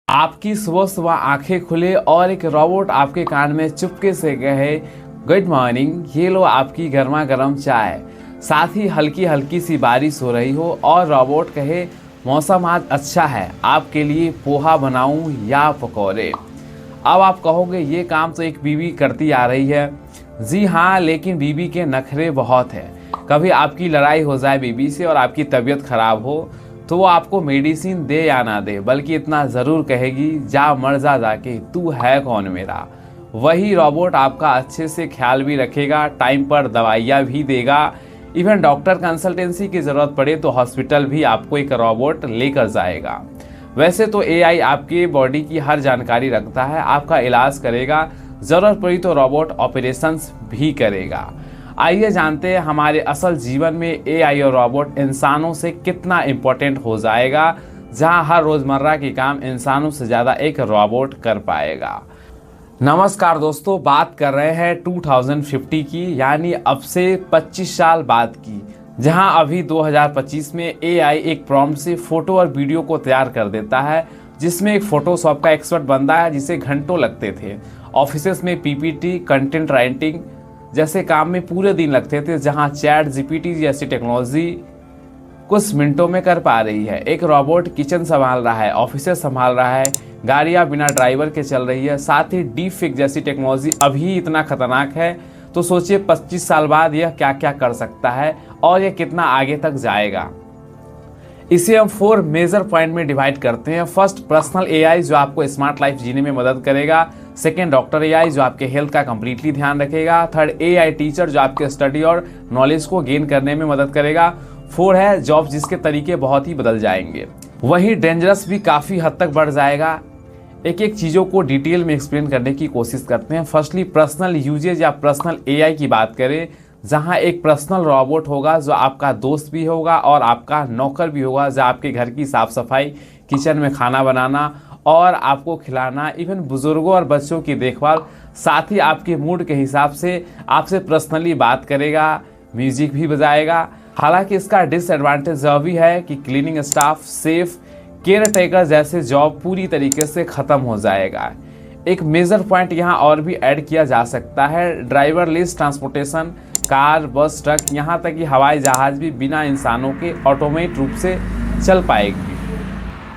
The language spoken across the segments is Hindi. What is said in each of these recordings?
आपकी सुबह सुबह आंखें खुले और एक रोबोट आपके कान में चुपके से कहे गुड मॉर्निंग, ये लो आपकी गर्मा गर्म चाय। साथ ही हल्की हल्की सी बारिश हो रही हो और रोबोट कहे मौसम आज अच्छा है, आपके लिए पोहा बनाऊं या पकौड़े। अब आप कहोगे ये काम तो एक बीवी करती आ रही है। जी हाँ, लेकिन बीवी के नखरे बहुत है। कभी आपकी लड़ाई हो जाए बीवी से और आपकी तबीयत खराब हो तो वो आपको मेडिसिन दे या ना दे, बल्कि इतना ज़रूर कहेगी जा मर जा जाके, तू है कौन मेरा। वही रोबोट आपका अच्छे से ख्याल भी रखेगा, टाइम पर दवाइयाँ भी देगा। इवन डॉक्टर कंसल्टेंसी की ज़रूरत पड़े तो हॉस्पिटल भी आपको एक रोबोट लेकर जाएगा। वैसे तो एआई आपके बॉडी की हर जानकारी रखता है, आपका इलाज करेगा, ज़रूरत पड़ी तो रोबोट ऑपरेशंस भी करेगा। आइए जानते हैं हमारे असल जीवन में एआई और रोबोट इंसानों से कितना इम्पोर्टेंट हो जाएगा, जहां हर रोज़मर्रा के काम इंसानों से ज़्यादा एक रोबोट कर पाएगा। नमस्कार दोस्तों, बात कर रहे हैं 2050 की, यानी अब से 25 साल बाद की, जहां अभी 2025 में एआई एक प्रॉम्प्ट से फोटो और वीडियो को तैयार कर देता है, जिसमें एक फोटोशॉप का एक्सपर्ट बंदा है जिसे घंटों लगते थे। ऑफिसेस में पीपीटी, कंटेंट राइटिंग जैसे काम में पूरे दिन लगते थे, जहां चैट जीपीटी जैसी टेक्नोलॉजी कुछ मिनटों में कर पा रही है। एक रोबोट किचन संभाल रहा है, ऑफिसेस संभाल रहा है, गाड़ियां बिना ड्राइवर के चल रही है। साथ ही डीप फेक जैसी टेक्नोलॉजी अभी इतना खतरनाक है, तो सोचिए 25 साल बाद यह क्या क्या कर सकता है और यह कितना आगे तक जाएगा। इसे हम 4 मेजर पॉइंट में डिवाइड करते हैं। फर्स्ट, पर्सनल एआई जो आपको स्मार्ट लाइफ जीने में मदद करेगा। सेकेंड, डॉक्टर एआई जो आपके हेल्थ का कंप्लीटली ध्यान रखेगा। थर्ड, एआई टीचर जो आपके स्टडी और नॉलेज को गेन करने में मदद करेगा। फोर है जॉब जिसके तरीके बहुत ही बदल जाएंगे। वहीं डेंजरस भी काफ़ी हद तक बढ़ जाएगा। एक एक चीज़ों को डिटेल में एक्सप्लेन करने की कोशिश करते हैं। फर्स्टली, पर्सनल यूजेज या पर्सनल एआई की बात करें, जहां एक पर्सनल रोबोट होगा जो आपका दोस्त भी होगा और आपका नौकर भी होगा, जो आपके घर की साफ सफाई, किचन में खाना बनाना और आपको खिलाना, इवन बुजुर्गों और बच्चों की देखभाल, साथ ही आपके मूड के हिसाब से आपसे पर्सनली बात करेगा, म्यूजिक भी बजाएगा। हालांकि इसका डिसएडवांटेज यह भी है कि cleaning staff, safe, care taker जैसे जॉब पूरी तरीके से ख़त्म हो जाएगा। एक मेजर पॉइंट यहाँ और भी ऐड किया जा सकता है, ड्राइवरलेस ट्रांसपोर्टेशन, कार, बस, ट्रक, यहाँ तक कि हवाई जहाज भी बिना इंसानों के ऑटोमेटिक रूप से चल पाएगी,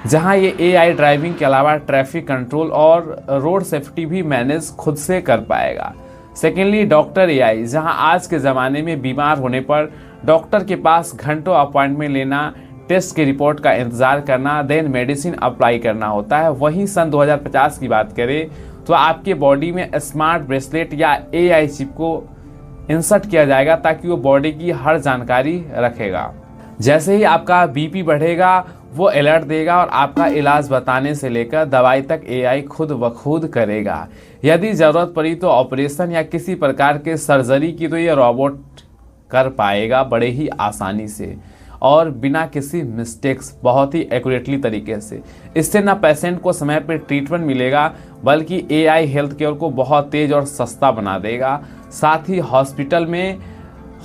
जहाँ ये एआई ड्राइविंग के अलावा ट्रैफिक कंट्रोल और रोड सेफ्टी भी मैनेज खुद से कर पाएगा। सेकेंडली, डॉक्टर एआई, जहाँ आज के ज़माने में बीमार होने पर डॉक्टर के पास घंटों अपॉइंटमेंट लेना, टेस्ट की रिपोर्ट का इंतज़ार करना, देन मेडिसिन अप्लाई करना होता है। वहीं सन 2050 की बात करें तो आपके बॉडी में स्मार्ट ब्रेसलेट या एआई चिप को इंसर्ट किया जाएगा, ताकि वो बॉडी की हर जानकारी रखेगा। जैसे ही आपका बीपी बढ़ेगा वो अलर्ट देगा और आपका इलाज बताने से लेकर दवाई तक एआई खुद ब खुद करेगा। यदि ज़रूरत पड़ी तो ऑपरेशन या किसी प्रकार के सर्जरी की तो ये रोबोट कर पाएगा बड़े ही आसानी से और बिना किसी मिस्टेक्स, बहुत ही एक्यूरेटली तरीके से। इससे ना पेशेंट को समय पर ट्रीटमेंट मिलेगा, बल्कि एआई हेल्थ केयर को बहुत तेज और सस्ता बना देगा। साथ ही हॉस्पिटल में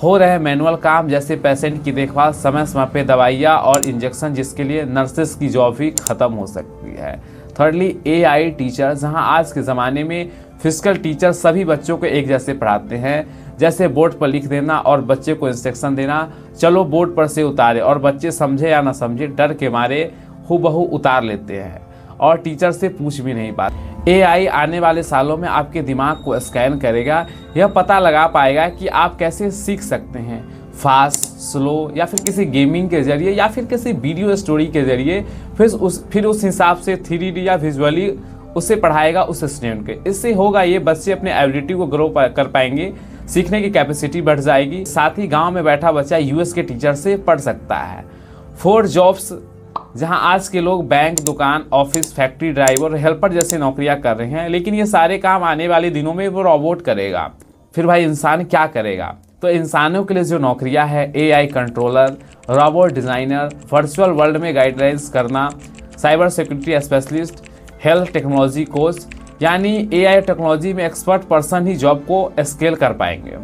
हो रहे मैनुअल काम जैसे पेशेंट की देखभाल, समय समय पे दवाइयाँ और इंजेक्शन, जिसके लिए नर्सेस की जॉब भी खत्म हो सकती है। थर्डली, एआई टीचर, जहां आज के ज़माने में फिजिकल टीचर सभी बच्चों को एक जैसे पढ़ाते हैं, जैसे बोर्ड पर लिख देना और बच्चे को इंस्ट्रक्शन देना, चलो बोर्ड पर से उतारे, और बच्चे समझे या ना समझे डर के मारे हूबहू उतार लेते हैं और टीचर से पूछ भी नहीं पाते। एआई आने वाले सालों में आपके दिमाग को स्कैन करेगा, यह पता लगा पाएगा कि आप कैसे सीख सकते हैं, फास्ट, स्लो, या फिर किसी गेमिंग के जरिए या फिर किसी वीडियो स्टोरी के जरिए। फिर उस हिसाब से 3D या विजुअली उसे पढ़ाएगा उस स्टूडेंट के। इससे होगा ये, बच्चे अपने एबिलिटी को ग्रो कर पाएंगे, सीखने की कैपेसिटी बढ़ जाएगी। साथ ही गाँव में बैठा बच्चा यूएस के टीचर से पढ़ सकता है। 4 जॉब्स, जहां आज के लोग बैंक, दुकान, ऑफिस, फैक्ट्री ड्राइवर, हेल्पर जैसे नौकरियां कर रहे हैं, लेकिन ये सारे काम आने वाले दिनों में वो रोबोट करेगा। फिर भाई इंसान क्या करेगा? तो इंसानों के लिए जो नौकरियां है, AI controller, robot designer, virtual world में गाइडलाइंस करना, cyber security specialist, health technology coach, यानी एआई टेक्नोलॉजी में एक्सपर्ट पर्सन ही जॉब को स्केल कर पाएंगे।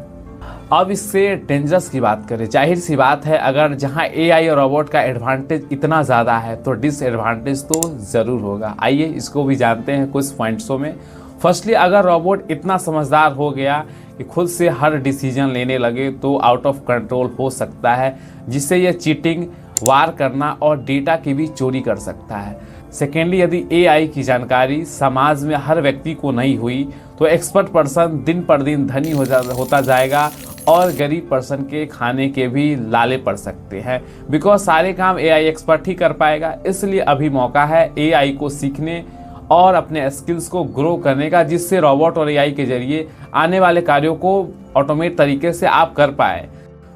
अब इससे डेंजरस की बात करें, जाहिर सी बात है अगर जहां एआई और रोबोट का एडवांटेज इतना ज़्यादा है तो डिसएडवांटेज तो ज़रूर होगा। आइए इसको भी जानते हैं कुछ पॉइंट्सों में। फर्स्टली, अगर रोबोट इतना समझदार हो गया कि खुद से हर डिसीजन लेने लगे तो आउट ऑफ कंट्रोल हो सकता है, जिससे यह चीटिंग, वार करना और डेटा की भी चोरी कर सकता है। सेकेंडली, यदि एआई की जानकारी समाज में हर व्यक्ति को नहीं हुई तो एक्सपर्ट पर्सन दिन पर दिन धनी होता जाएगा और गरीब पर्सन के खाने के भी लाले पड़ सकते हैं, बिकॉज सारे काम एआई एक्सपर्ट ही कर पाएगा। इसलिए अभी मौका है एआई को सीखने और अपने स्किल्स को ग्रो करने का, जिससे रोबोट और एआई के जरिए आने वाले कार्यों को ऑटोमेट तरीके से आप कर पाए।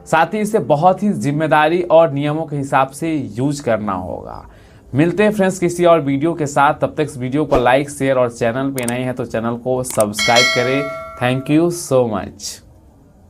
साथ ही इसे बहुत ही जिम्मेदारी और नियमों के हिसाब से यूज करना होगा। मिलते हैं फ्रेंड्स किसी और वीडियो के साथ, तब तक इस वीडियो को लाइक, शेयर और चैनल पे नए हैं तो चैनल को सब्सक्राइब करें। Thank you so much.